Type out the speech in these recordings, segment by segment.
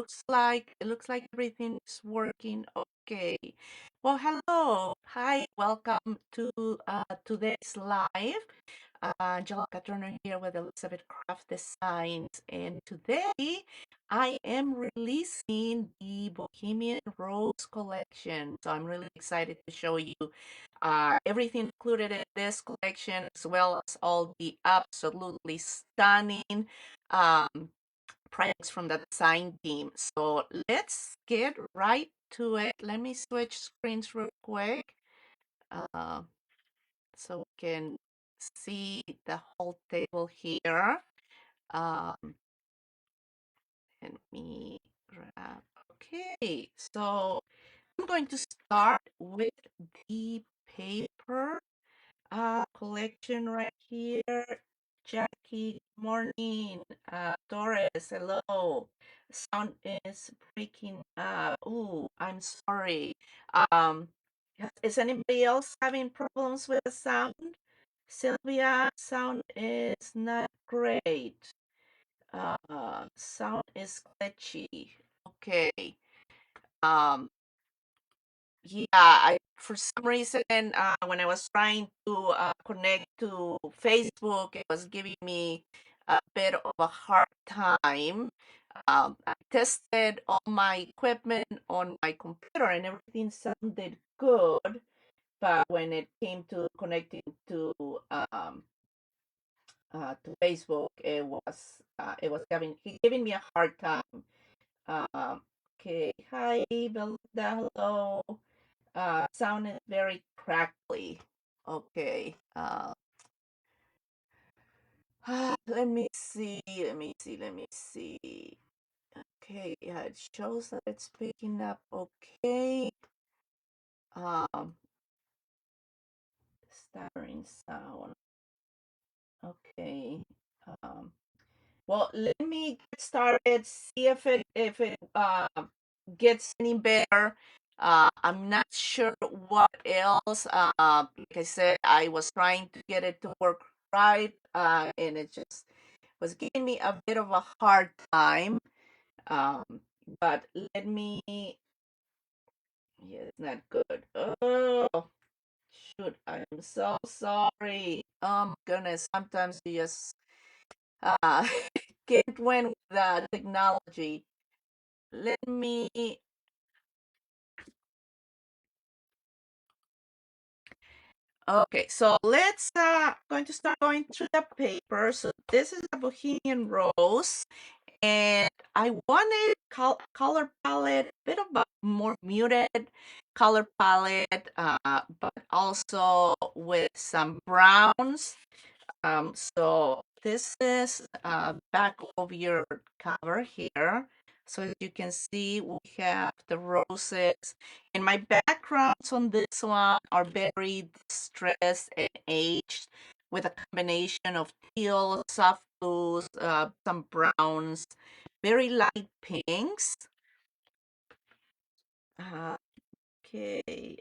it looks like everything is working okay. Well, hello. Hi, welcome to today's live. Angelica Turner here with Elizabeth Craft Designs, and today I am releasing the Bohemian Rose Collection. So I'm really excited to show you everything included in this collection, as well as all the absolutely stunning um, projects from the design team. So let's get right to it. Let me switch screens real quick uh, so we can see the whole table here. Um, Let me grab. Okay, so I'm going to start with the paper collection right here. Jackie, good morning. Doris, hello. Sound is breaking up. Ooh, I'm sorry. Um, is anybody else having problems with the sound? Sylvia, sound is not great. Sound is glitchy. Okay. Um, yeah, for some reason, when I was trying to connect to Facebook, it was giving me a bit of a hard time. I tested all my equipment on my computer and everything sounded good, but when it came to connecting to Facebook, it was giving me a hard time. Um, okay, hi Belinda, hello. Sound is very crackly. Okay. Let me see. Let me see. Let me see. Okay. Yeah, it shows that it's picking up. Okay. Um, stuttering sound. Okay. Um, well, let me get started. See if it gets any better. I'm not sure what else. Like I said, I was trying to get it to work right, and it just was giving me a bit of a hard time. Um, but let me. Yeah, it's not good. Oh, shoot! I'm so sorry. Oh my goodness! Sometimes you just uh can't win with the technology. Let me. Okay, so let's going to start going through the paper. So this is a Bohemian Rose, and I wanted color palette, bit of a more muted color palette, but also with some browns. So this is back of your cover here. So as you can see, we have the roses. And my backgrounds on this one are very distressed and aged with a combination of teal, soft blues, some browns, very light pinks. Uh, okay,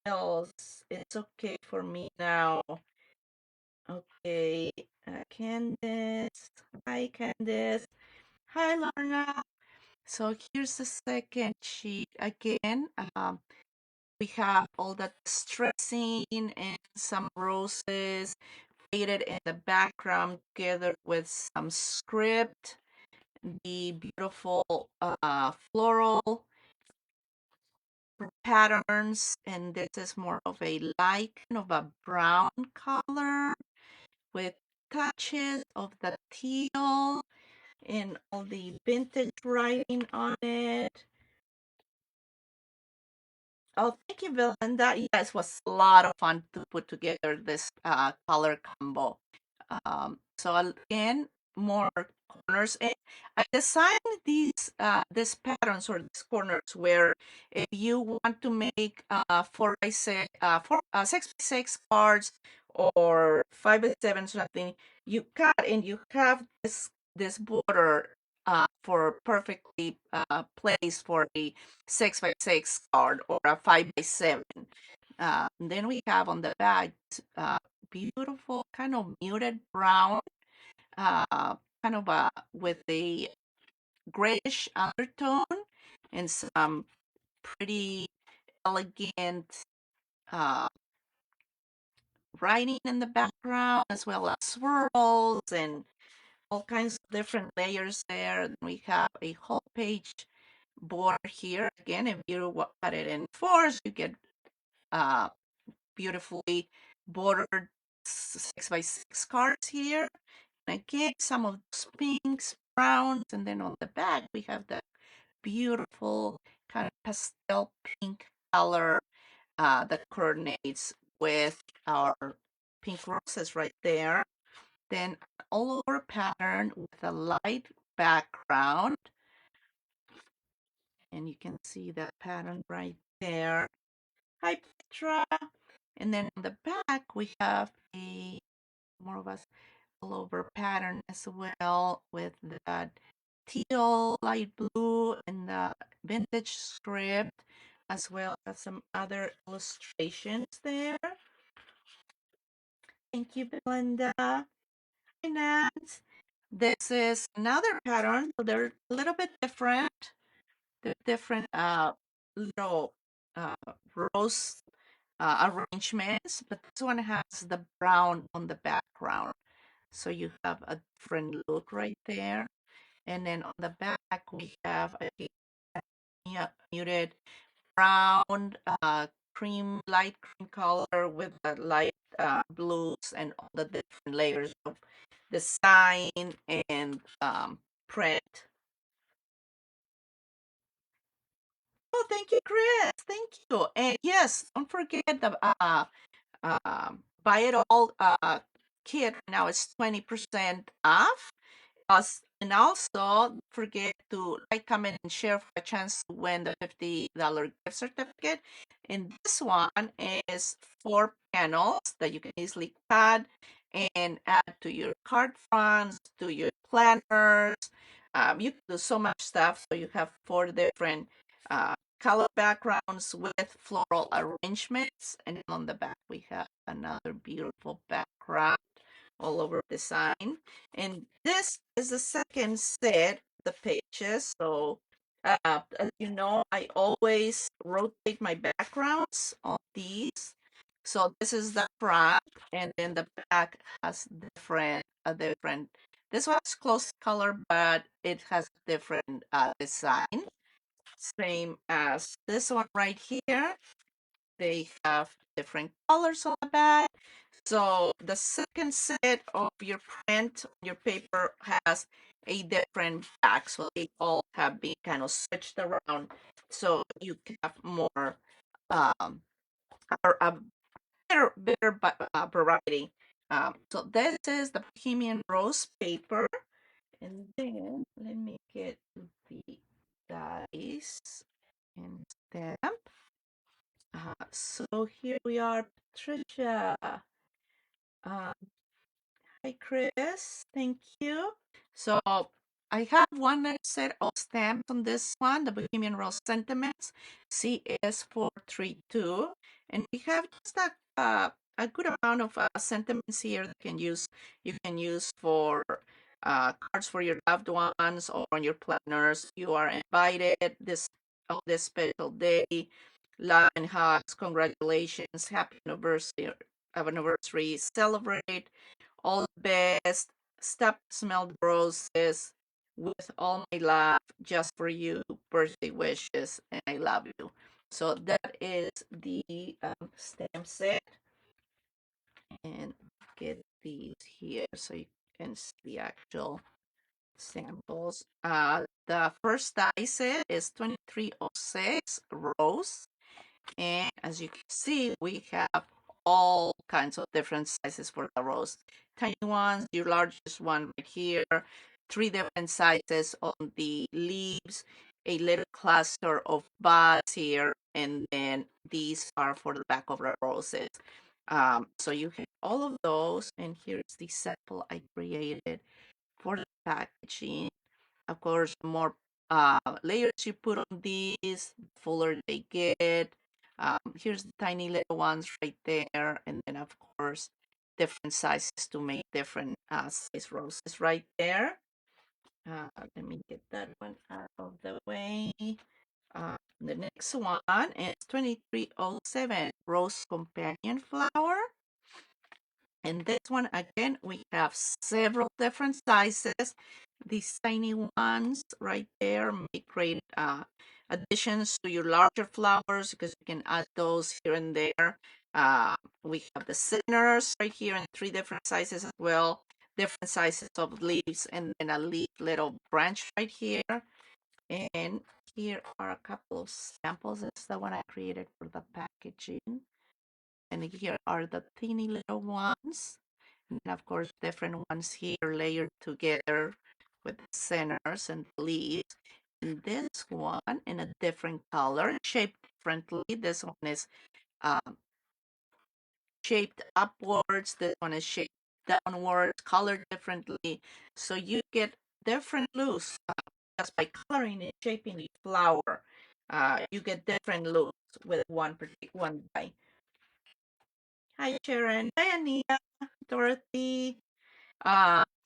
else, it's okay for me now. Okay, Candice. Hi, Candice. Hi, Lorna. So here's the second sheet again. We have all that stressing and some roses faded in the background together with some script. The beautiful floral patterns, and this is more of a light kind of a brown color with touches of the teal and all the vintage writing on it. Oh, thank you, Belinda. Yes, it was a lot of fun to put together this color combo. So again, more corners. And I designed these patterns or these corners where if you want to make 4x6, 6x6 cards or 5x7 something, you cut and you have this border for perfectly placed for a 6x6 card or a 5x7. Then we have on the back beautiful kind of muted brown, kind of with a grayish undertone and some pretty elegant uh, writing in the background, as well as swirls and all kinds of different layers there. Then we have a whole page border here. Again, if you cut it in fours, you get uh, beautifully bordered 6x6 cards here. And again, some of those pinks, browns, and then on the back we have the beautiful kind of pastel pink color that coordinates with our pink roses right there. Then all over pattern with a light background. And you can see that pattern right there. Hi, Petra. And then on the back, we have a more of a all over pattern as well with that teal, light blue, and the vintage script, as well as some other illustrations there. Thank you, Belinda. Hi, Nance. This is another pattern, so they're a little bit different. They're different little uh, rose arrangements, but this one has the brown on the background. So you have a different look right there. And then on the back, we have a muted brown, light cream color with the light blues and all the different layers of design and print. Oh, thank you, Chris. Thank you. And yes, don't forget the buy it all kit now it's 20% off. And also, don't forget to like, comment, and share for a chance to win the $50 gift certificate. And this one is 4 panels that you can easily cut and add to your card fronts, to your planners. You can do so much stuff. So you have 4 different color backgrounds with floral arrangements. And on the back, we have another beautiful background all over design. And this is the second set of the pages. So, as you know, I always rotate my backgrounds on these. So this is the front, and then the back has different. This one's close color, but it has different design. Same as this one right here. They have different colors on the back. So the second set of your print, your paper has a different back. So they all have been kind of switched around. So you can have more um or a better variety. So this is the Bohemian Rose paper. And then let me get to the dice and stamp. So here we are, Patricia. Uh, Hi, Chris. Thank you. So I have one set of stamps on this one, the Bohemian Rose Sentiments, CS432. And we have just a good amount of sentiments here that you can use for cards for your loved ones or on your planners. You are invited this on this special day. Love and hugs, congratulations, happy anniversary, celebrate all the best. Stop smell the roses with all my love just for you. Birthday wishes, and I love you. So that is the stamp set, and get these here so you can see the actual samples. The first die set is 2306 rose. And as you can see, we have all kinds of different sizes for the rose. Tiny ones, your largest one right here, 3 different sizes on the leaves, a little cluster of buds here, and then these are for the back of the roses. So you have all of those, and here's the sample I created for the packaging. Of course, the more layers you put on these, the fuller they get. Here's the tiny little ones right there, and then of course different sizes to make different size roses right there. Let me get that one out of the way. The next one is 2307 Rose Companion Flower. And this one, again, we have several different sizes. These tiny ones right there make great additions to your larger flowers because you can add those here and there. We have the centers right here in three different sizes as well, different sizes of leaves, and then a leaf little branch right here. And here are a couple of samples. That's the one I created for the packaging. And here are the teeny little ones. And of course, different ones here layered together with the centers and leaves. And this one in a different color, shaped differently. This one is um, shaped upwards. This one is shaped downwards, colored differently. So you get different looks just by coloring and shaping the flower. You get different looks with one particular one die. Hi, Sharon. Hi, Ania. Dorothy.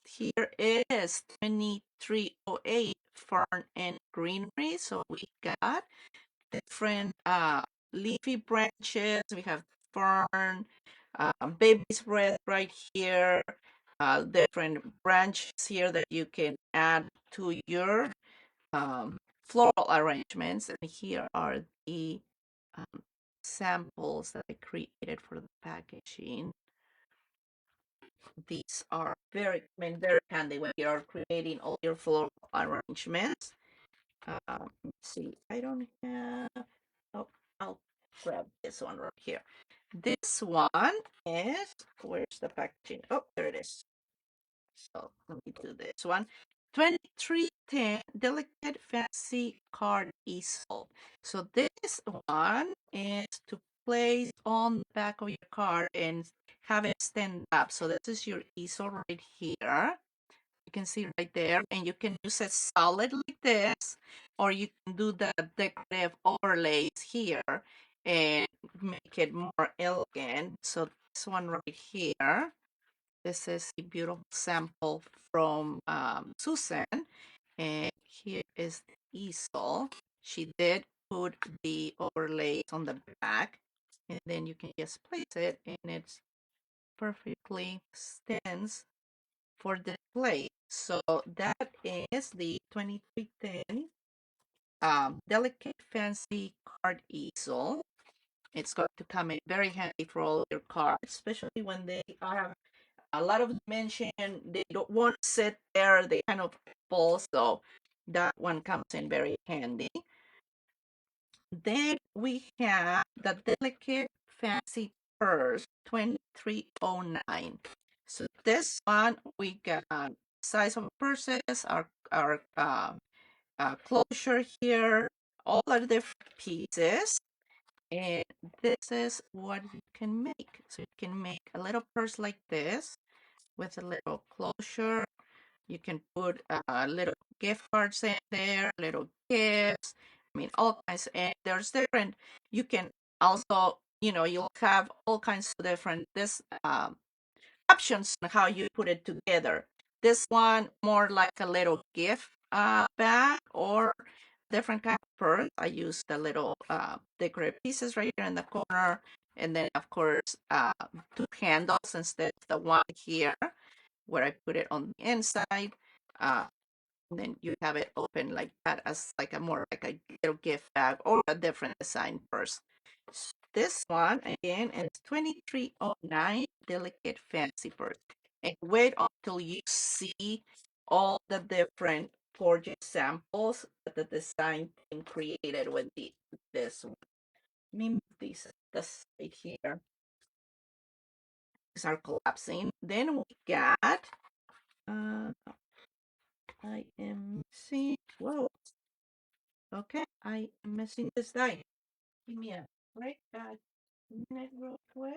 Here is 2308 Fern and Greenery. So we got different leafy branches. We have fern, baby's breath right here, different branches here that you can add to your floral arrangements. And here are the um, samples that I created for the packaging. These are very handy when you're creating all your floral arrangements. Let's see, I don't have, oh, I'll grab this one right here. This one is, where's the packaging? Oh, there it is. So let me do this one. 2310 Delicate Fancy Card Easel. So this one is to place on the back of your card and have it stand up. So this is your easel right here. You can see right there, and you can use it solid like this, or you can do the decorative overlays here and make it more elegant. So this one right here, this is a beautiful sample from Susan, and here is the easel. She did put the overlays on the back, and then you can just place it, and it's perfectly stands for display. So that is the 2310 Delicate Fancy Card Easel. It's going to come in very handy for all your cards, especially when they have a lot of dimension. They don't want to sit there. They kind of fall. So that one comes in very handy. Then we have the Delicate Fancy Purse 2309. So this one we got size of purses, our closure here, all of the different pieces. And this is what you can make. So you can make a little purse like this with a little closure. You can put little gift cards in there, little gifts. I mean, all kinds. And there's different. You can also, you'll have all kinds of different options on how you put it together. This one more like a little gift bag or different kind of purse. I use the little decorative pieces right here in the corner, and then of course two handles instead of the one here where I put it on the inside. Uh, and then you have it open like that as like a more like a little gift bag or a different design purse. This one again is 2309 Delicate Fancy Purse. And wait until you see all the different gorgeous samples that the design team created with this one. Let me move this right here. These are collapsing. Then we got uh I am missing. Whoa. Okay, I am missing this die. Give me a right minute real quick.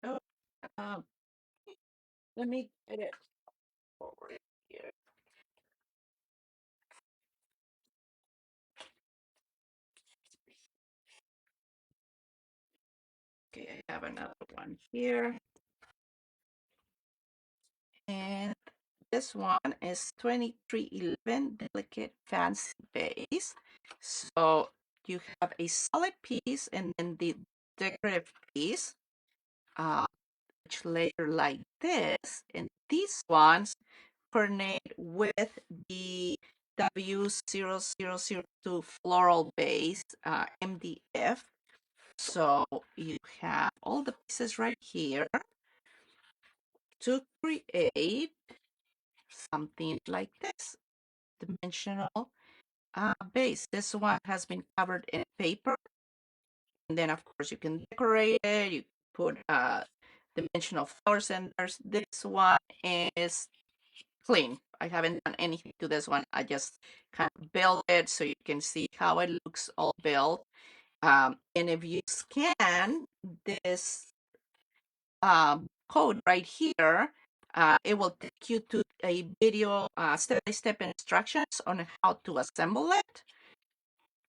Oh, um, let me get it over here. Okay, I have another one here. And this one is 2311 Delicate Fancy Vase. So you have a solid piece and then the decorative piece, each layer like this. And these ones coordinate with the W0002 Floral Base MDF. So you have all the pieces right here to create something like this dimensional base. This one has been covered in paper, and then of course you can decorate it. You put dimensional flower centers. This one is clean. I haven't done anything to this one. I just kind of built it so you can see how it looks all built. And if you scan this code right here, it will take you to a video step-by-step instructions on how to assemble it.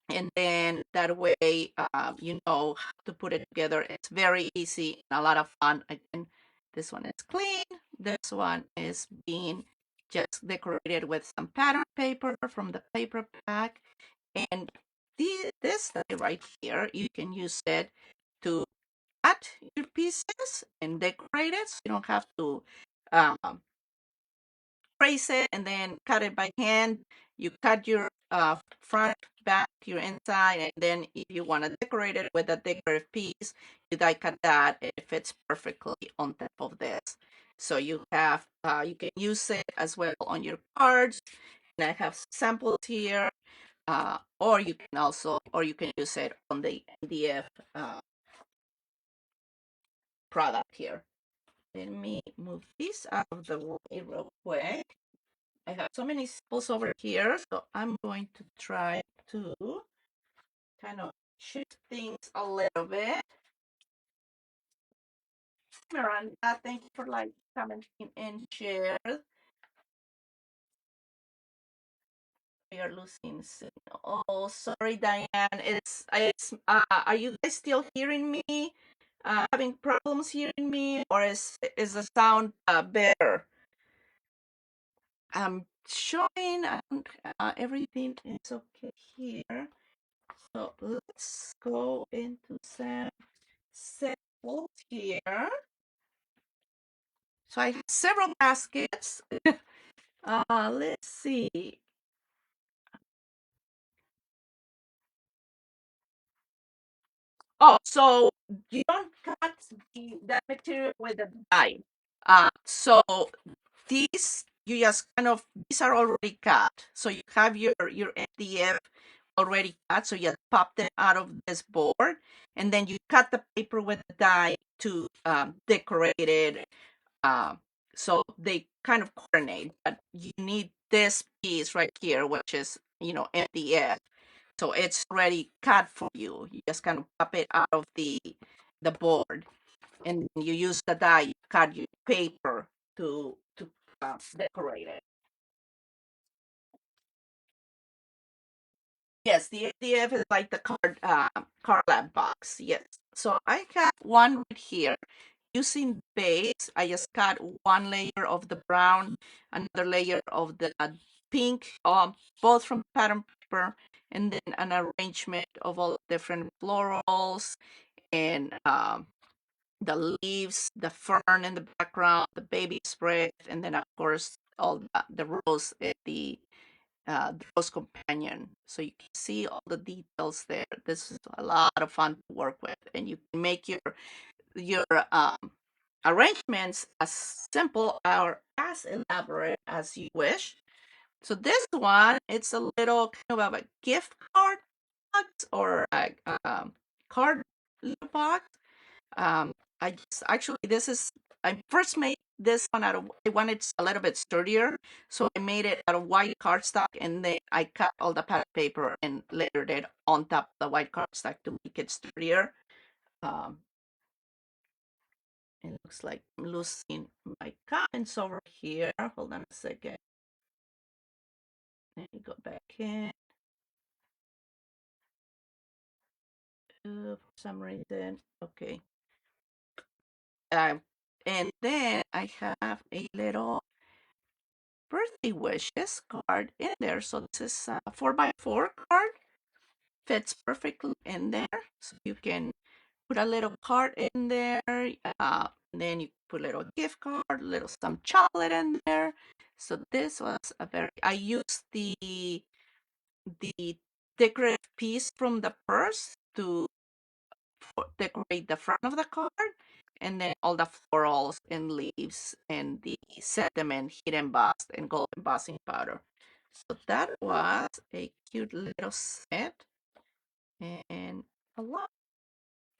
And then that way, you know how to put it together. It's very easy and a lot of fun. Again, this one is clean. This one is being just decorated with some pattern paper from the paper pack. And this right here, you can use it to cut your pieces and decorate it. So you don't have to um, trace it and then cut it by hand. You cut your front, back, your inside, and then if you want to decorate it with a decorative piece, you die cut that. It fits perfectly on top of this. So you have you can use it as well on your cards. And I have samples here, or you can use it on the MDF product here. Let me move this out of the way real quick. I have so many samples over here, so I'm going to try to kind of shift things a little bit. Miranda, thank you for like commenting and share. We are losing signal. Oh, sorry, Diane. Are you guys still hearing me? Having problems hearing me, or is the sound better? I'm showing everything is okay here. So let's go into some samples here. So I have several baskets. Let's see. Oh, so you don't cut that material with a die. So these you just kind of these are already cut. So you have your MDF already cut. So you pop them out of this board, and then you cut the paper with the die to decorate it. Um, so they kind of coordinate. But you need this piece right here, which is MDF. So it's already cut for you. You just kind of pop it out of the board, and you use the die, you cut your paper to decorate it. Yes, the ADF is like the card lab box. Yes. So I got one right here. Using base, I just cut one layer of the brown, another layer of the pink, both from pattern paper, and then an arrangement of all different florals and the leaves, the fern in the background, the baby spread, and then of course all the rose, the rose companion. So you can see all the details there. This is a lot of fun to work with, and you can make your arrangements as simple or as elaborate as you wish. So this one, it's a little kind of a gift card box or a card box. Um, I just actually this is I first made this one out of I wanted a little bit sturdier, so I made it out of white cardstock, and then I cut all the pattern paper and layered it on top of the white cardstock to make it sturdier. Um, it looks like I'm losing my comments over here. Hold on a second. Let me go back in. For some reason, okay. And then I have a little birthday wishes card in there. So this is a 4x4 card, fits perfectly in there. So you can put a little card in there. Then you put a little gift card, a little some chocolate in there. So this was a very, I used the decorative piece from the purse to decorate the front of the card, and then all the florals and leaves and the sentiment hidden embossed and gold embossing powder. So that was a cute little set and a lot.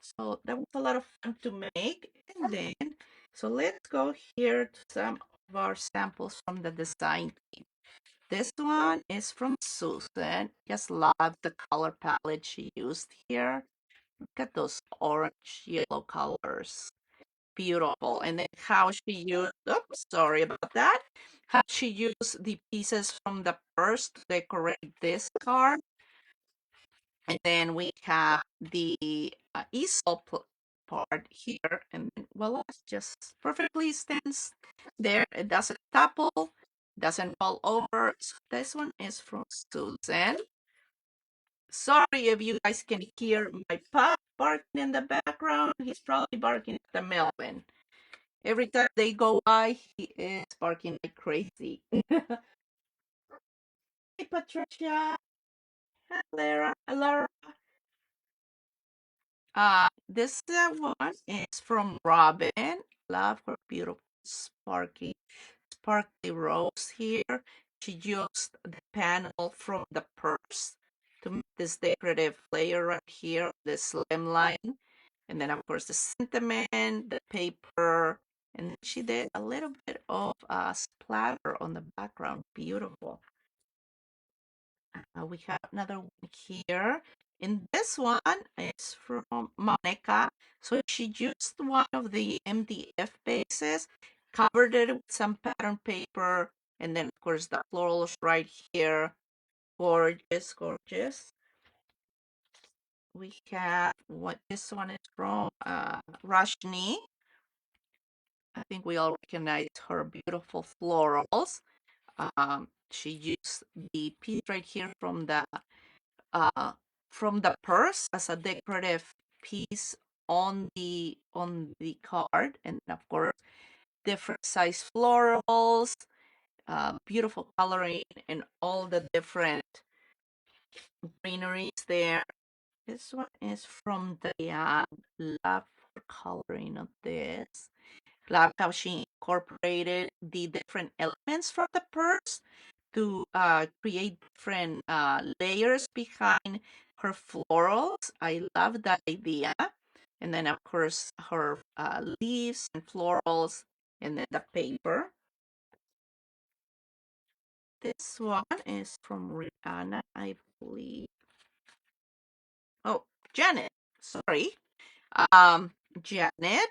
So that was a lot of fun to make. And then, so let's go here to some of our samples from the design team. This one is from Susan. Just love the color palette she used here. Look at those orange yellow colors. Beautiful. And then how she used, oops, sorry about that. How she used the pieces from the purse to decorate this card. And then we have the easel part here. And then, voila, it just perfectly stands there. It doesn't topple, doesn't fall over. So this one is from Susan. Sorry if you guys can hear my pup barking in the background. He's probably barking at the Melvin. Every time they go by, he is barking like crazy. Hey, Patricia. Hi, Lara. Lara. This one is from Robin. Love her beautiful sparkly rose here. She used the panel from the purse to make this decorative layer right here, the slim line. And then, of course, the sentiment, the paper, and then she did a little bit of splatter on the background. Beautiful. We have another one here. And this one is from Monica. So she used one of the MDF bases, covered it with some pattern paper, and then, of course, the florals right here. Gorgeous, gorgeous. We have what this one is from Rashni. I think we all recognize her beautiful florals. She used the piece right here uh, from the purse as a decorative piece on the card, and of course different size florals, beautiful coloring, and all the different greeneries there. This one is from Diane. Love her coloring of this. Love how she incorporated the different elements from the purse to create different layers behind her florals. I love that idea. And then, of course, her leaves and florals, and then the paper. This one is from Rihanna, I believe. Oh, Janet. Sorry. Um, Janet.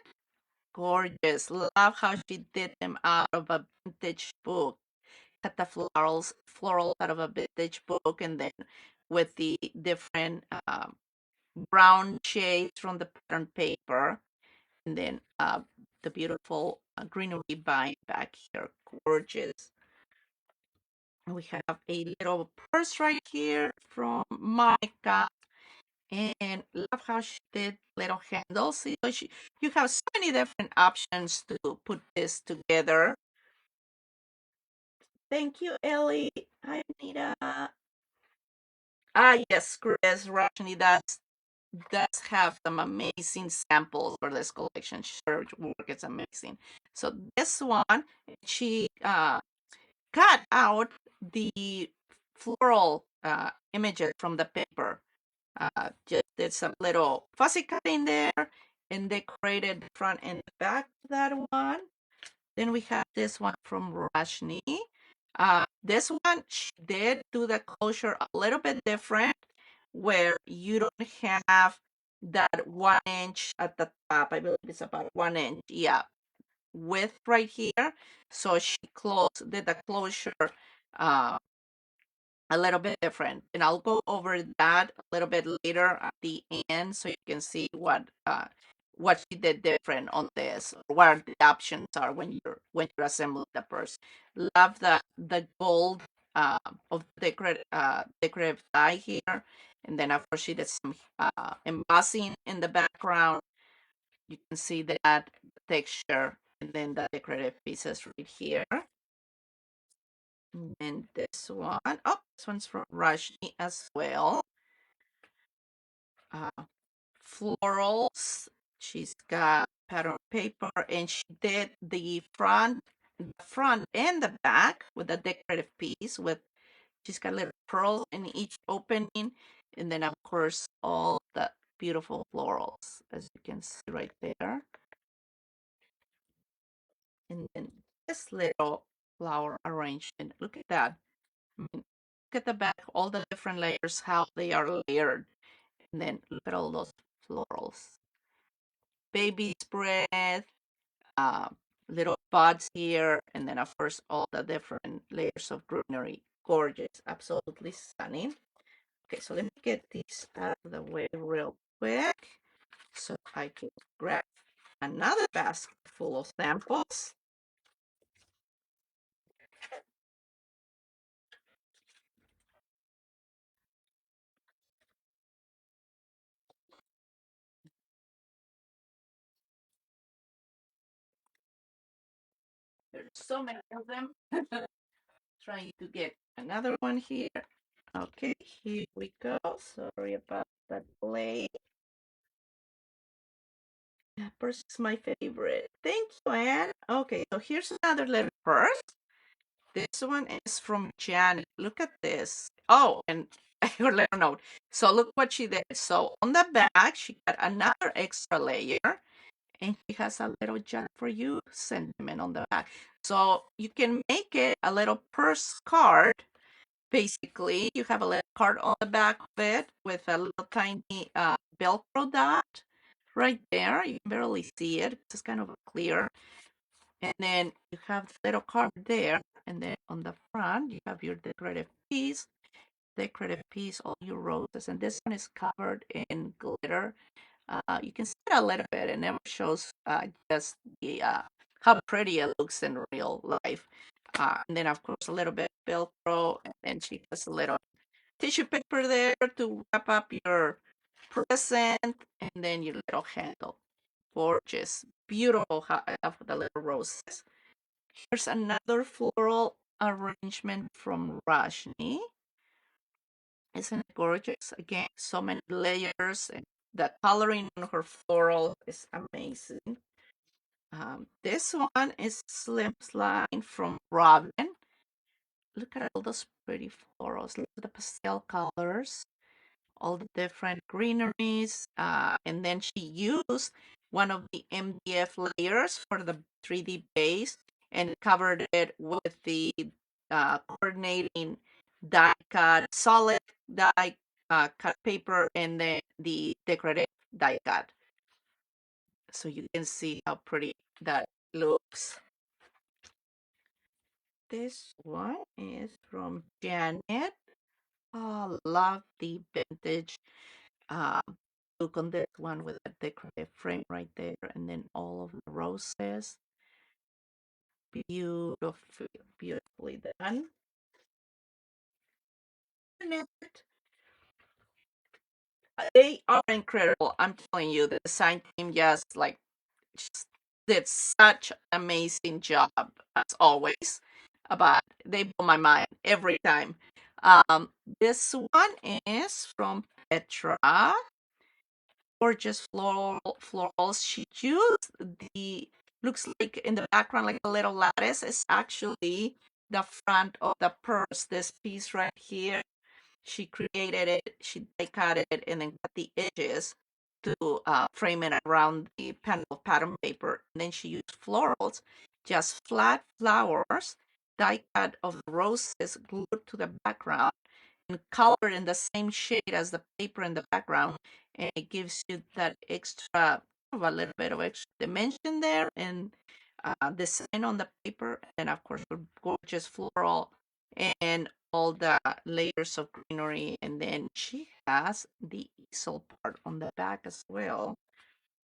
Gorgeous. Love how she did them out of a vintage book. Cut the floral out of a vintage book, and then with the different brown shades from the pattern paper, and then the beautiful greenery vine back here. Gorgeous. We have a little purse right here from Monica, and love how she did little handles. You have so many different options to put this together. Thank you, Ellie. Hi, Anita. Yes, Chris Rashni does have some amazing samples for this collection. Her work is amazing. So this one, she cut out the floral images from the paper. Just did some little fussy cutting there and decorated the front and the back of that one. Then we have this one from Rashni. This one, she did do the closure a little bit different, where you don't have that 1 inch at the top. I believe it's about 1 inch, yeah, width right here. So she did the closure uh, a little bit different. And I'll go over that a little bit later at the end so you can see what she did different on this, or what the options are when you're assembling the purse. Love the gold of the decorative die here, and then of course she did some embossing in the background. You can see that texture, and then the decorative pieces right here. And this one, oh, this one's from Rajni as well. Uh, Florals. She's got pattern paper, and she did the front and the back with a decorative piece. With she's got little pearls in each opening, and then of course all the beautiful florals, as you can see right there. And then this little flower arrangement. Look at that. I mean, look at the back, all the different layers, how they are layered. And then look at all those florals. Baby's breath, uh, little buds here, and then of course all the different layers of greenery. Gorgeous, absolutely stunning. Okay, so let me get these out of the way real quick so I can grab another basket full of samples. There's so many of them. Trying to get another one here. Okay, here we go. Sorry about that delay. Purse is my favorite. Thank you, Anne. Okay, so here's another little purse. This one is from Janet. Look at this. Oh, and your little note. So look what she did. So on the back, she got another extra layer, and she has a little jar for you sentiment on the back. So you can make it a little purse card. Basically, you have a little card on the back of it with a little tiny Velcro dot right there. You can barely see it. It's just kind of clear. And then you have the little card there. And then on the front, you have your decorative piece, all your roses. And this one is covered in glitter. You can see it a little bit, and it shows just how pretty it looks in real life. And then, of course, a little bit of Velcro, and then she has a little tissue paper there to wrap up your present, and then your little handle. Gorgeous, beautiful of the little roses. Here's another floral arrangement from Rajni. Isn't it gorgeous? Again, so many layers, and the coloring on her floral is amazing. This one is Slim Slime from Robin. Look at all those pretty florals. Look at the pastel colors, all the different greeneries. And then she used one of the MDF layers for the 3D base and covered it with the coordinating die cut, solid die cut paper, and then the decorative die cut. So you can see how pretty that looks. This one is from Janet. Oh, love the vintage um, look on this one with a decorative frame right there, and then all of the roses. Beautifully done. They are incredible. I'm telling you, the design team just did such an amazing job as always. But they blow my mind every time. Um, this one is from Petra. Gorgeous florals. She used the looks like in the background like a little lattice. Is actually the front of the purse. This piece right here. She created it. She die cut it and then cut the edges to frame it around the panel of pattern paper. And then she used florals, just flat flowers, die cut of the roses glued to the background and colored in the same shade as the paper in the background. And it gives you that extra, a little bit of extra dimension there and design on the paper. And of course, the gorgeous floral and all the layers of greenery. And then she has the easel part on the back as well.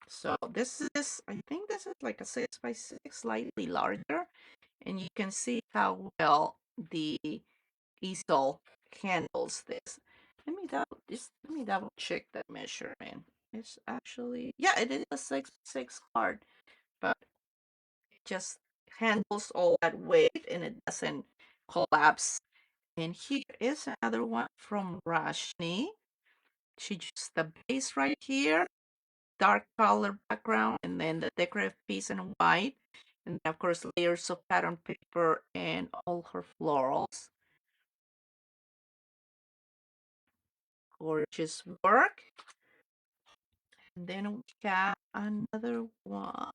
So this is, I think this is like a 6 by 6, slightly larger, and you can see how well the easel handles this. Let me double check that measurement. It's actually, yeah, it is a 6 by 6 card, but it just handles all that weight and it doesn't collapse. And here is another one from Rashni. She used the base right here, dark color background, and then the decorative piece in white. And of course, layers of pattern paper and all her florals. Gorgeous work. And then we got another one.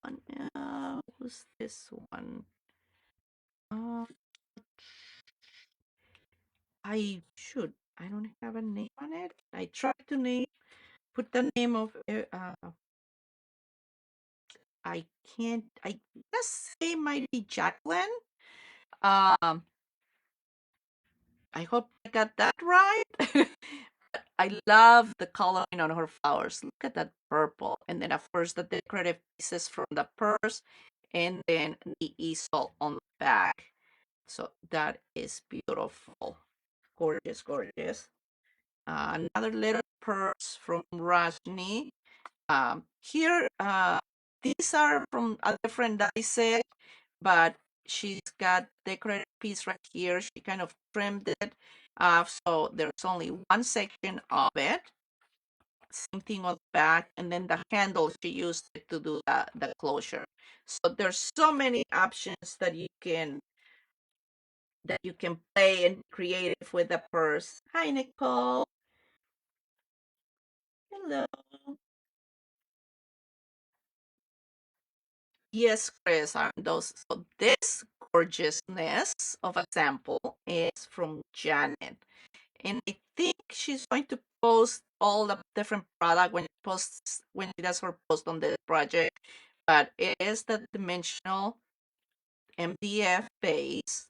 Who's this one? Uh, I don't have a name on it. I tried to put the name of it. I can't. I guess it might be Jacqueline. Um, I hope I got that right. I love the coloring on her flowers. Look at that purple. And then, of course, the decorative pieces from the purse and then the easel on the back. So that is beautiful. Gorgeous, gorgeous. Another little purse from Rajni. Here, these are from a different die set, but she's got decorative piece right here. She kind of trimmed it. So there's only one section of it. Same thing on the back, and then the handle she used it to do the closure. So there's so many options that you can play and creative with the purse. Hi, Nicole. Hello. Yes, Chris, are those. So this gorgeousness of a sample is from Janet. And I think she's going to post all the different product when she does her post on this project. But it is the dimensional MDF base,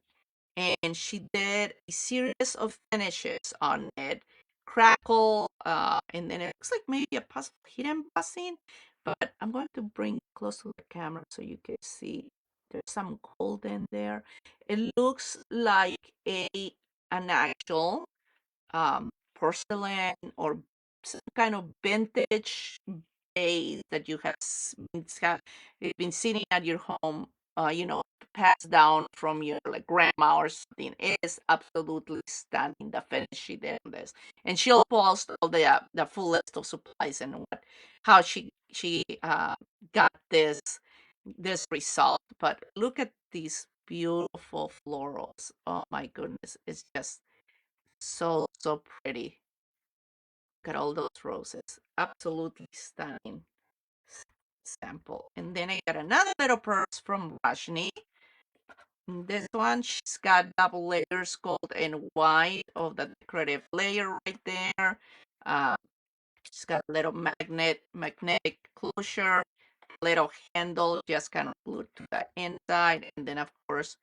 and she did a series of finishes on it, crackle, and then it looks like maybe a possible hidden embossing, but I'm going to bring close to the camera so you can see there's some gold in there. It looks like an actual porcelain or some kind of vintage vase that you been sitting at your home, passed down from your like grandma or something. It is absolutely stunning the finish she did on this, and she'll post all the full list of supplies and how she got this result. But look at these beautiful florals. Oh my goodness, it's just so pretty. Look at all those roses. Absolutely stunning sample. And then I got another little purse from Rashni. This one, she's got double layers, gold and white of the decorative layer right there. Uh, she's got a little magnetic closure, little handle just kind of glued to the inside, and then of course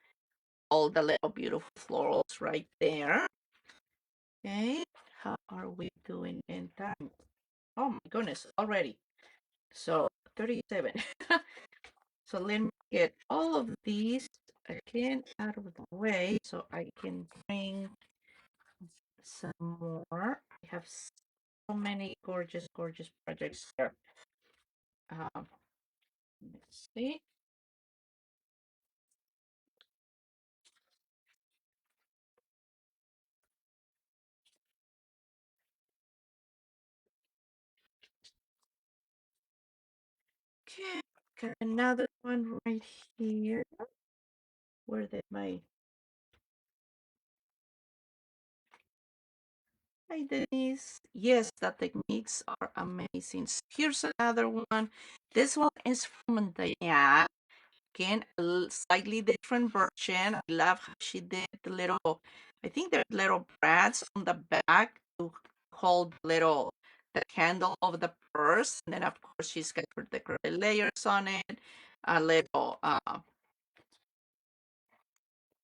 all the little beautiful florals right there. Okay, how are we doing in time? Oh my goodness, already. So 37. So let me get all of these again out of the way so I can bring some more. I have so many gorgeous, gorgeous projects here. Let's see. Okay, got another one right here. Where did my Hi Denise? Yes, the techniques are amazing. So here's another one. This one is from Diane. Again, slightly different version. I love how she did I think they're little brads on the back to hold the handle of the purse. And then, of course, she's got her decorative layers on it, a little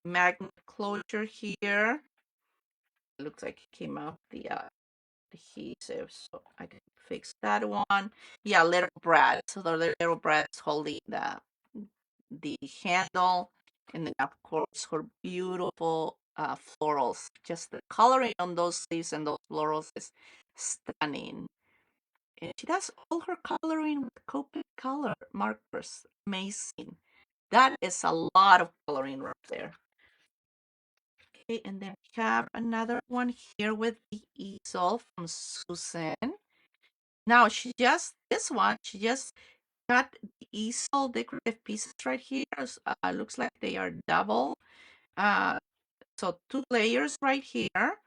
magnet closure here. It looks like it came out adhesive, so I can fix that one. Yeah, little Brad. So the little Brad is holding the handle, and then of course her beautiful florals. Just the coloring on those leaves and those florals is stunning. And she does all her coloring with Copic color markers. Amazing. That is a lot of coloring right there. Okay, and then we have another one here with the easel from Susan. Now this one, she just got the easel decorative pieces right here. Looks like they are double. Uh, so two layers right here.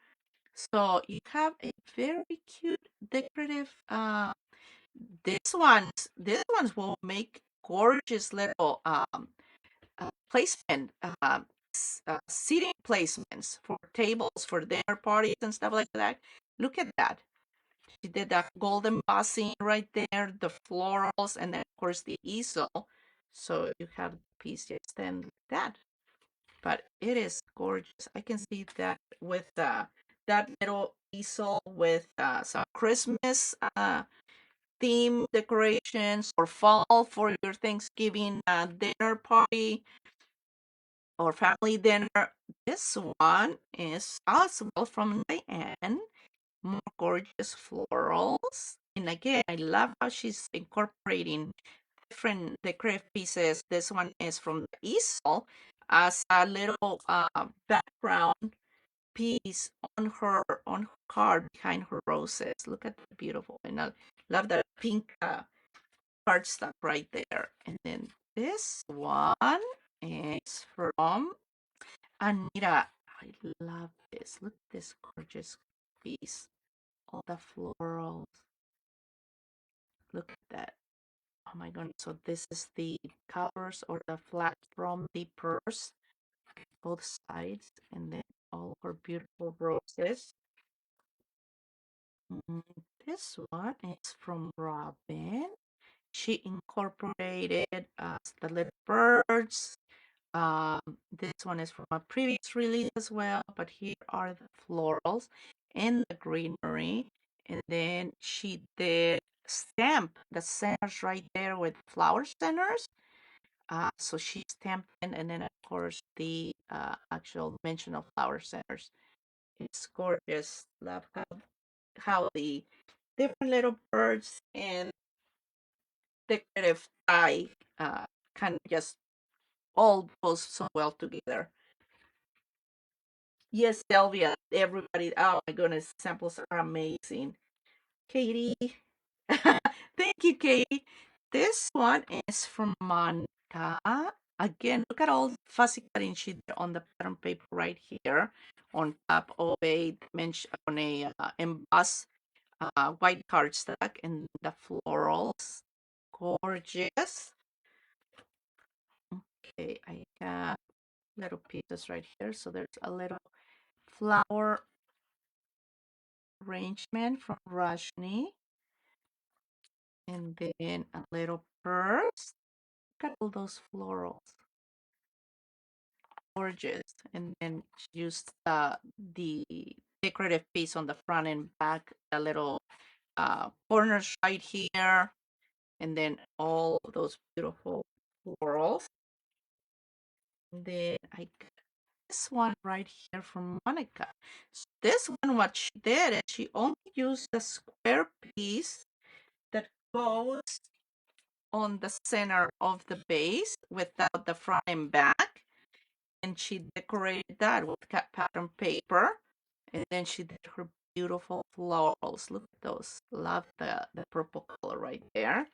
So you have a very cute decorative. These ones will make gorgeous little placement, seating placements for tables, for dinner parties and stuff like that. Look at that. She did that golden embossing right there, the florals, and then of course the easel. So you have the piece just then like that. But it is gorgeous. I can see that with that little easel with some Christmas theme decorations, or fall for your Thanksgiving dinner party or family dinner. This one is as well from Diane. More gorgeous florals. And again, I love how she's incorporating different decorative pieces. This one is from the easel as a little background piece on her card behind her roses. Look at the beautiful, and I love that pink cardstock right there. And then this one is from Anita. I love this. Look at this gorgeous piece. All the florals. Look at that. Oh my goodness. So this is the covers or the flag from the purse, both sides, and then all her beautiful roses. Mm, This one is from Robin. She incorporated the little birds. This one is from a previous release as well, but here are the florals and the greenery. And then she did stamp the centers right there with flower centers. So she stamped in, and then of course the actual mention of flower centers. It's gorgeous. Love how the different little birds and decorative tie kind of just all goes so well together. Yes, Sylvia, everybody. Oh my goodness, samples are amazing. Katie. Thank you, Katie. This one is from Monica. Again, look at all the fussy cutting she did on the pattern paper right here on top of a dimension on a embossed white cardstock, and the florals. Gorgeous. Okay, I got little pieces right here. So there's a little flower arrangement from Rajni, and then a little purse. Look at all those florals. Gorgeous. And then she used the decorative piece on the front and back, a little corners right here, and then all those beautiful florals. And then I got this one right here from Monica. So this one, what she did is she only used the square piece that goes on the center of the base without the front and back. And she decorated that with pattern paper. And then she did her beautiful florals. Look at those. Love the purple color right there.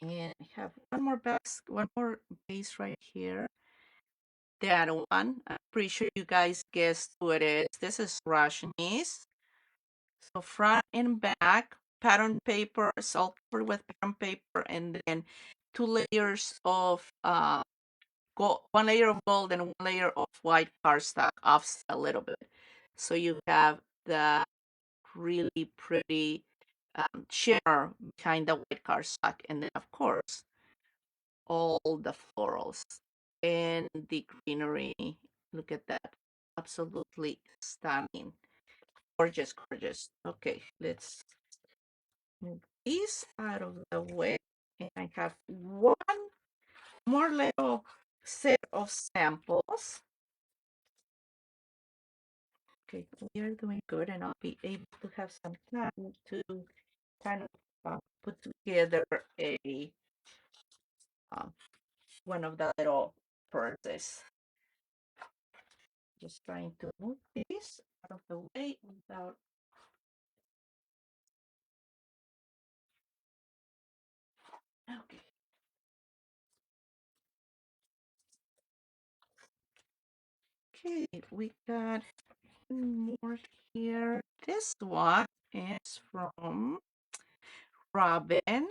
And I have one more base right here. That one. I'm pretty sure you guys guessed who it is. This is Rashni's. So front and back, pattern paper, all covered with pattern paper, and then two layers of gold, one layer of gold and one layer of white cardstock offset a little bit. So you have the really pretty shimmer behind the white cardstock, and then of course all the florals and the greenery. Look at that, absolutely stunning. gorgeous, gorgeous. Okay, let's move these out of the way. And I have one more little set of samples. Okay, we are doing good, and I'll be able to have some time to kind of put together a um, one of the little purses. Just trying to move this out of the way without. Okay. Okay, we got more here. This one is from Robin,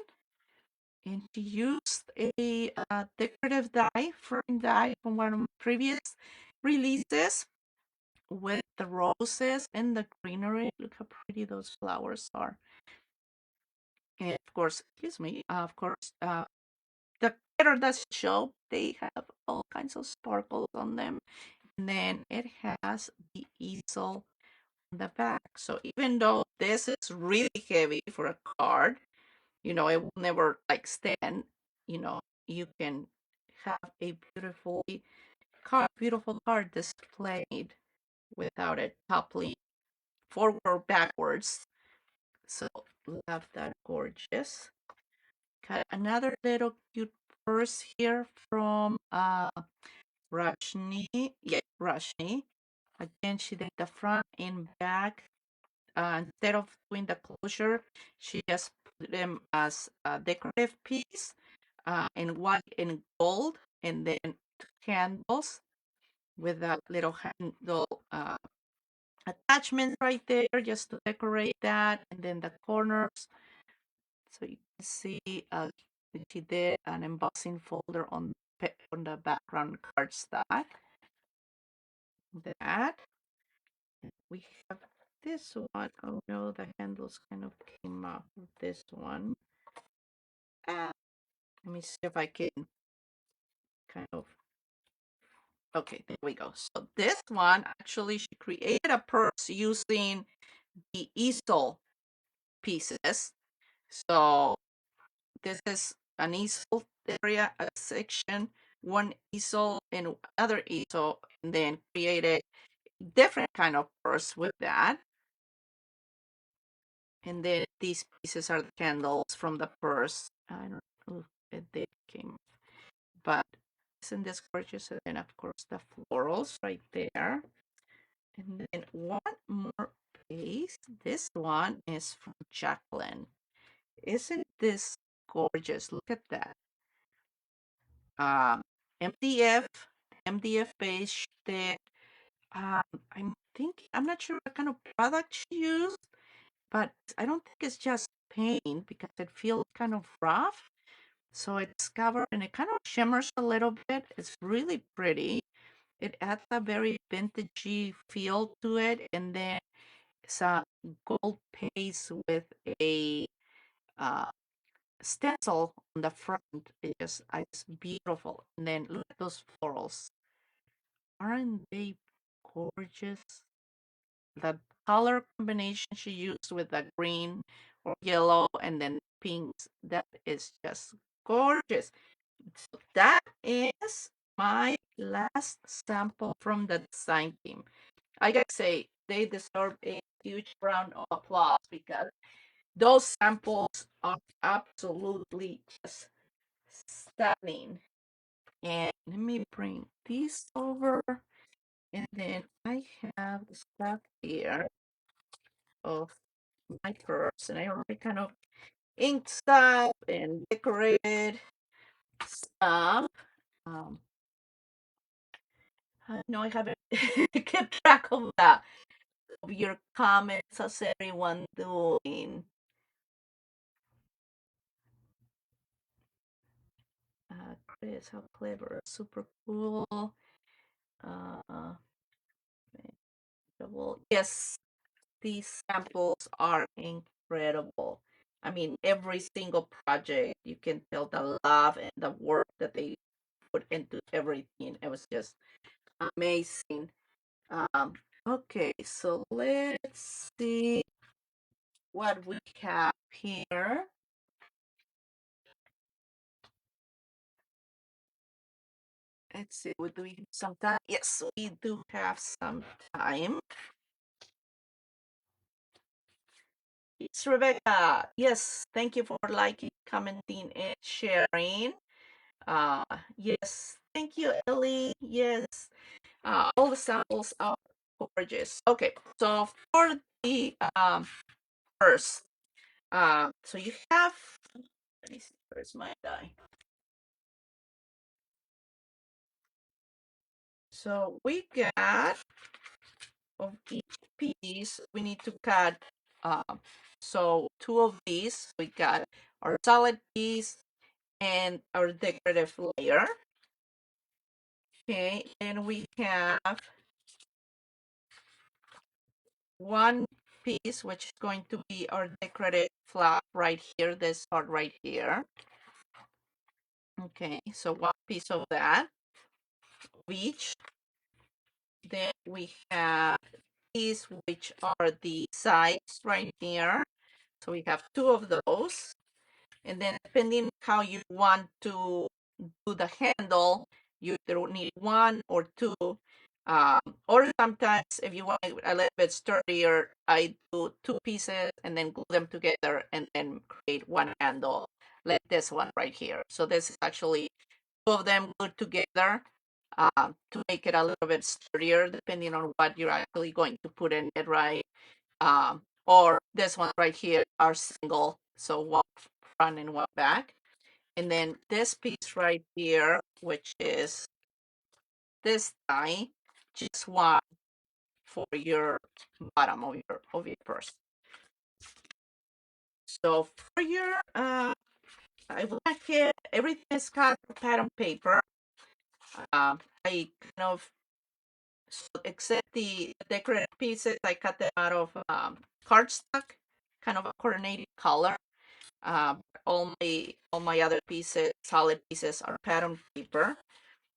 and she used a decorative die, fern die from one of my previous releases with the roses and the greenery. Look how pretty those flowers are. And of course, excuse me, of course, the glitter does show. They have all kinds of sparkles on them. And then it has the easel on the back. So even though this is really heavy for a card, it will never like stand, you know, you can have a beautiful card displayed without it toppling forward or backwards. So love that, gorgeous. Got another little cute purse here from Rashni. Yeah, Rashni. Again, she did the front and back. Instead of doing the closure, she just put them as a decorative piece in white and gold, and then two candles with a little handle attachment right there just to decorate that, and then the corners. So you can see she did an embossing folder on the background cardstock. That we have this one. Oh no, the handles kind of came off of this one. Let me see if I can kind of. Okay, there we go. So this one actually she created a purse using the easel pieces. So this is an easel area, a section, one easel and another easel, and then created different kind of purse with that. And then these pieces are the candles from the purse. I don't know if they came, but isn't this gorgeous? And then of course the florals right there. And then one more piece. This one is from Jacqueline. Isn't this gorgeous? Look at that. Um, MDF, MDF base that I'm not sure what kind of product she used, but I don't think it's just paint because it feels kind of rough. So it's covered and it kind of shimmers a little bit. It's really pretty. It adds a very vintagey feel to it, and then it's a gold paste with a uh, stencil on the front. It's beautiful. And then look at those florals. Aren't they gorgeous? The color combination she used with the green or yellow and then pinks, that is just gorgeous. So that is my last sample from the design team. I gotta say, they deserve a huge round of applause because those samples are absolutely just stunning. And let me bring these over. And then I have the stuff here of my purse. And I already kind of inked stuff and decorated stuff. Um, I know I haven't kept track of that. Of your comments. How's everyone doing? Chris, how clever. Super cool. Uh, yes, these samples are incredible. I mean, every single project, you can tell the love and the work that they put into everything. It was just amazing. Um, Okay, so let's see what we have here. Let's see, do we have some time? Yes, we do have some time. It's Rebecca. Yes, thank you for liking, commenting, and sharing. Uh, yes, thank you, Ellie. Yes, all the samples are gorgeous. Okay, so for the first, so you have, let me see, where's my die? So we got of each piece, we need to cut. So two of these, we got our solid piece and our decorative layer. Okay, and we have one piece, which is going to be our decorative flap right here, this part right here. Okay, so one piece of that of each. Then we have these, which are the sides right here. So we have two of those. And then depending how you want to do the handle, you either need one or two. Or sometimes if you want it a little bit sturdier, I do two pieces and then glue them together and then create one handle like this one right here. So this is actually two of them glued together to make it a little bit sturdier depending on what you're actually going to put in it, right? Or this one right here are single, so one front and one back. And then this piece right here, which is this die, just one for your bottom of your purse. So for your I want to everything is cut pattern paper. I kind of except the decorative pieces, I cut them out of cardstock, kind of a coordinated color. All my other pieces, solid pieces, are pattern paper,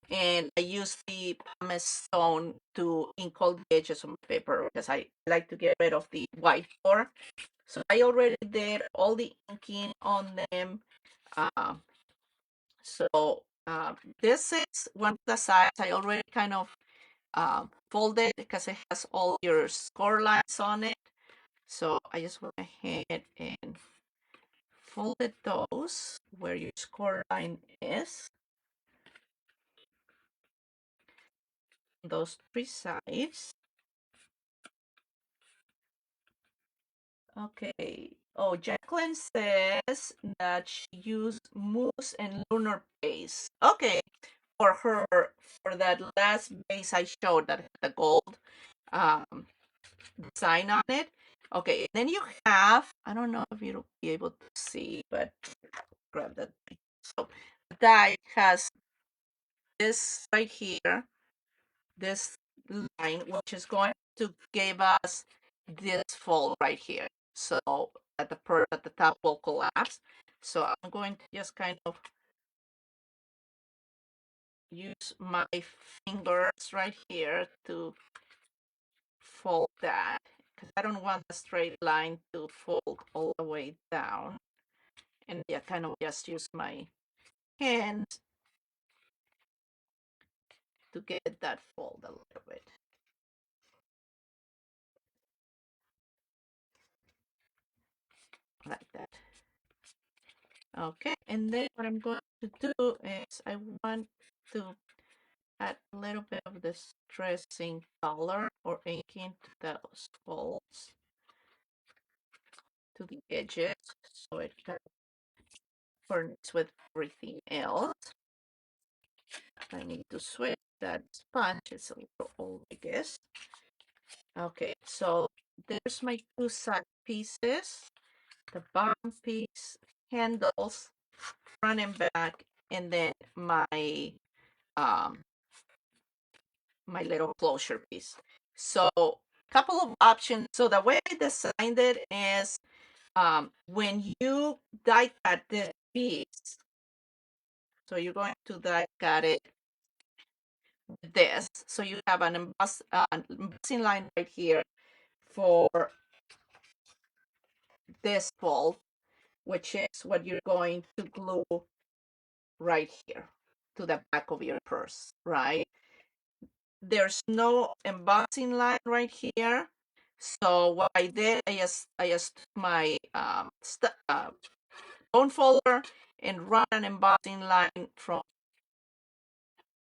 and I use the pumice stone to ink all the edges of my paper because I like to get rid of the white core. So I already did all the inking on them. Uh, so this is one of the sides I already kind of folded because it has all your score lines on it. So I just went ahead and folded those where your score line is. Those three sides. Okay. Oh, Jacqueline says that she used mousse and lunar base. Okay. For that last base I showed that had the gold um design on it. Okay, then you have, I don't know if you'll be able to see, but grab that. So the die has this right here, this line, which is going to give us this fold right here. So at the top will collapse. So I'm going to just kind of use my fingers right here to fold that because I don't want the straight line to fold all the way down. And yeah, kind of just use my hands to get that fold a little bit like that. Okay, and then what I'm going to do is I want to add a little bit of the stressing color or inking to those folds to the edges so it kind of burns with everything else. I need to switch that sponge, it's a little old, I guess. Okay, so there's my two side pieces, the bottom piece, handles, front and back, and then um my little closure piece. So couple of options. So the way I designed it is when you die cut this piece, so you're going to die cut it this. So you have an embossing line right here for this fold, which is what you're going to glue right here to the back of your purse, right? There's no embossing line right here. So what I did, I just took my bone folder and run an embossing line from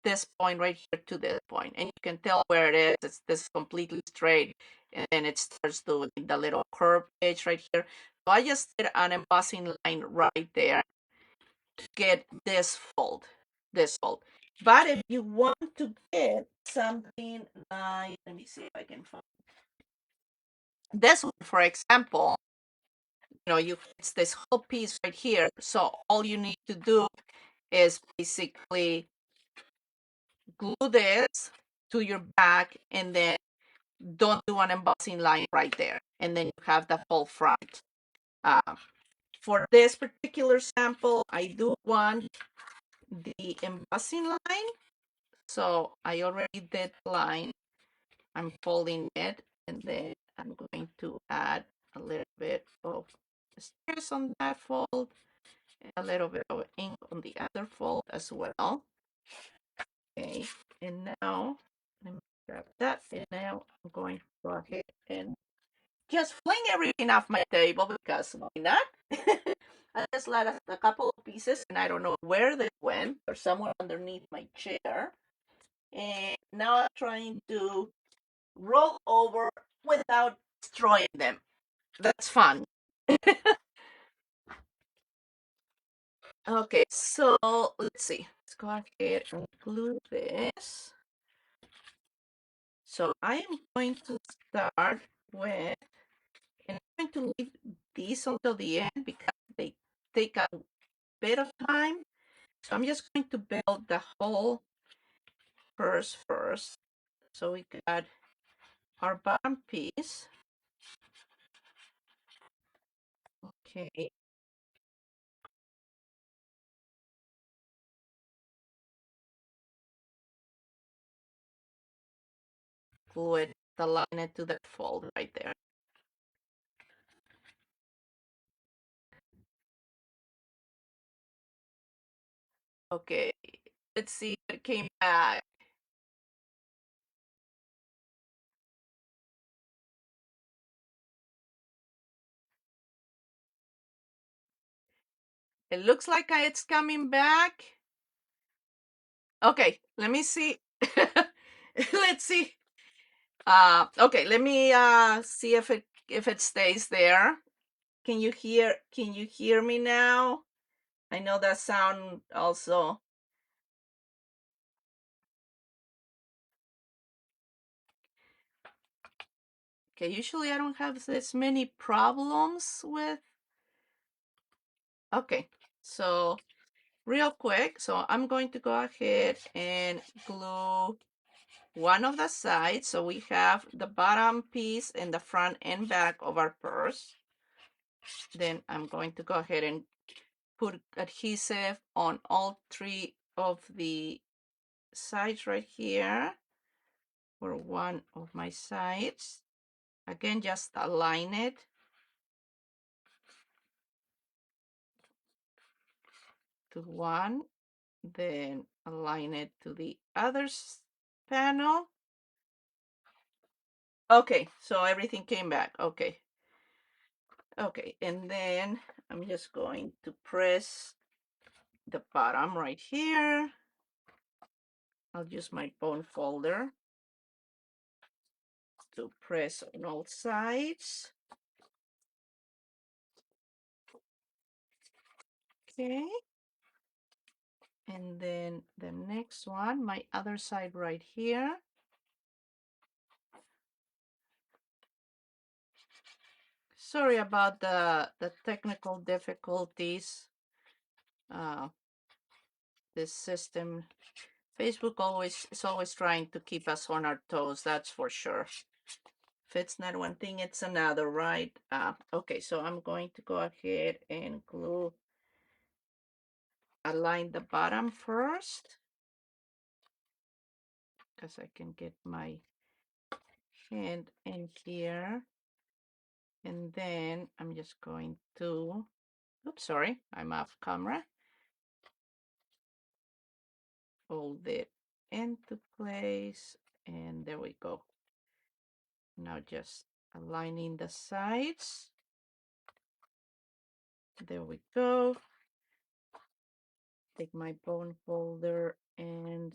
this point right here to this point, and you can tell where it is. It's this completely straight, and then it starts doing the little curve edge right here. So I just did an embossing line right there to get this fold, this fold. But if you want to get something like, let me see if I can find this one, for example, it's this whole piece right here. So all you need to do is basically glue this to your back, and then don't do an embossing line right there. And then you have the whole front. Uh, for this particular sample, I do want the embossing line. So I already did the line. I'm folding it, and then I'm going to add a little bit of stress on that fold, and a little bit of ink on the other fold as well. Okay, and now let me grab that, and now I'm going to go ahead and just fling everything off my table, because why not? I just let a couple of pieces, and I don't know where they went, or somewhere underneath my chair. And now I'm trying to roll over without destroying them. That's fun. Okay, so let's see. Let's go ahead and glue this. So I am going to start with, and I'm going to leave these until the end because they take a bit of time. So I'm just going to build the whole purse first. So we got our bottom piece. Okay. Glue it, align it to that fold right there. Okay. Let's see if it came back. It looks like it's coming back. Okay, let me see. Let's see. Okay, let me see if it stays there. Can you hear me now? I know that sound also. Okay, usually I don't have this many problems with. Okay, so real quick, so I'm going to go ahead and glue one of the sides. So we have the bottom piece and the front and back of our purse. Then I'm going to go ahead and put adhesive on all three of the sides right here, for one of my sides. Again, just align it to one, then align it to the other panel. Okay, so everything came back. Okay. Okay, and then I'm just going to press the bottom right here. I'll use my bone folder to press on all sides. Okay. And then the next one, my other side right here. Sorry about the technical difficulties. Uh, this system, Facebook is always trying to keep us on our toes, that's for sure. If it's not one thing, it's another, right? Okay, so I'm going to go ahead and align the bottom first. because I can get my hand in here. And then I'm just going to, oops, sorry, I'm off camera. Fold it into place, and there we go. Now just aligning the sides. There we go. Take my bone folder and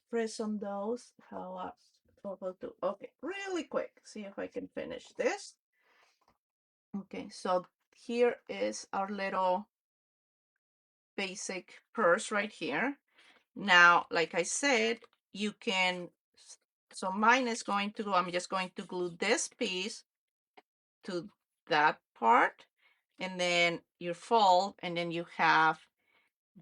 press on those. How to, okay, really quick. See if I can finish this. Okay, so here is our little basic purse right here. Now, like I said, you can, so mine is going to go, I'm just going to glue this piece to that part, and then you fold, and then you have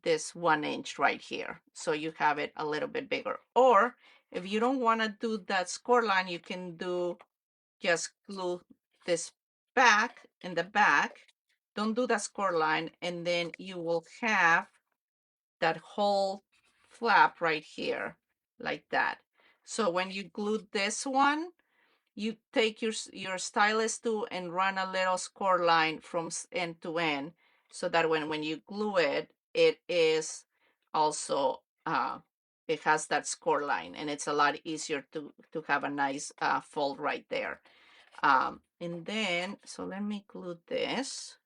this 1 inch right here. So you have it a little bit bigger. Or if you don't want to do that score line, you can do just glue this back in the back. Don't do the score line, and then you will have that whole flap right here like that. So when you glue this one, you take your stylus tool and run a little score line from end to end, so that when you glue it, it is also it has that score line, and it's a lot easier to have a nice fold right there. And then, so let me glue this.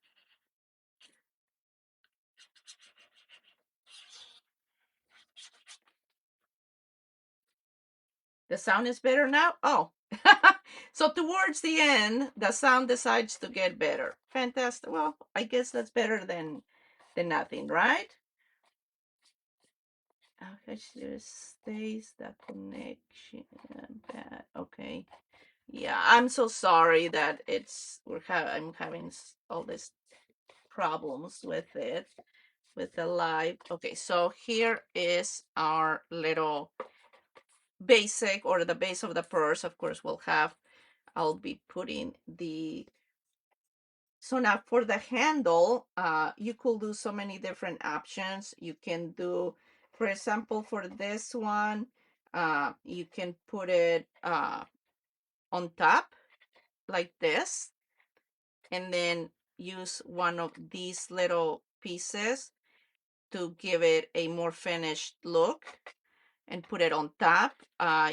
The sound is better now? Oh, so towards the end, the sound decides to get better. Fantastic. Well, I guess that's better than nothing, right? Okay, just stays the connection bad. Okay. Yeah, I'm so sorry that I'm having all these problems with it, with the live. Okay, so here is our little basic, or the base of the purse. Of course, I'll be putting the, so now for the handle, you could do so many different options. You can do, for example, for this one, you can put it on top like this, and then use one of these little pieces to give it a more finished look and put it on top.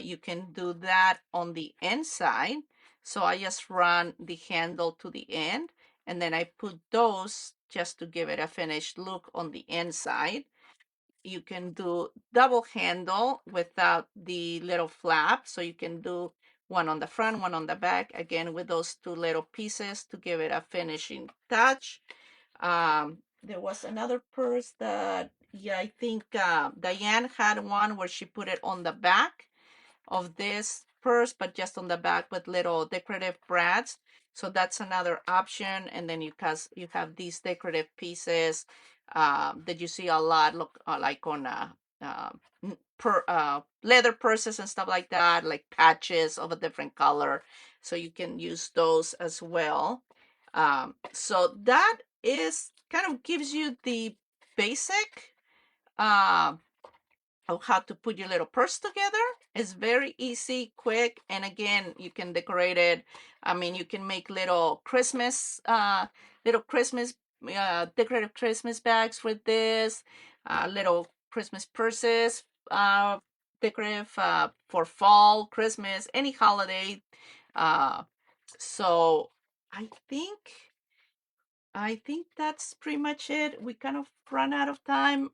You can do that on the inside. So I just run the handle to the end, and then I put those just to give it a finished look on the inside. You can do double handle without the little flap. So you can do one on the front, one on the back, again with those two little pieces to give it a finishing touch. There was another purse that, yeah, I think Diane had one where she put it on the back of this purse, but just on the back with little decorative brads. So that's another option. And then you have these decorative pieces that you see a lot, look like on uh, leather purses and stuff like that, like patches of a different color. So you can use those as well. So that is kind of gives you the basic of how to put your little purse together. It's very easy, quick, and again, you can decorate it. I mean, you can make little Christmas, decorative Christmas bags with this, little Christmas purses, decorative for fall, Christmas, any holiday. Uh, so I think that's pretty much it. We kind of run out of time.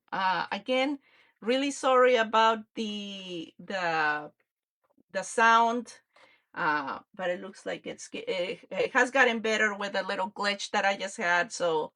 Again, really sorry about the sound, but it looks like it has gotten better with a little glitch that I just had. So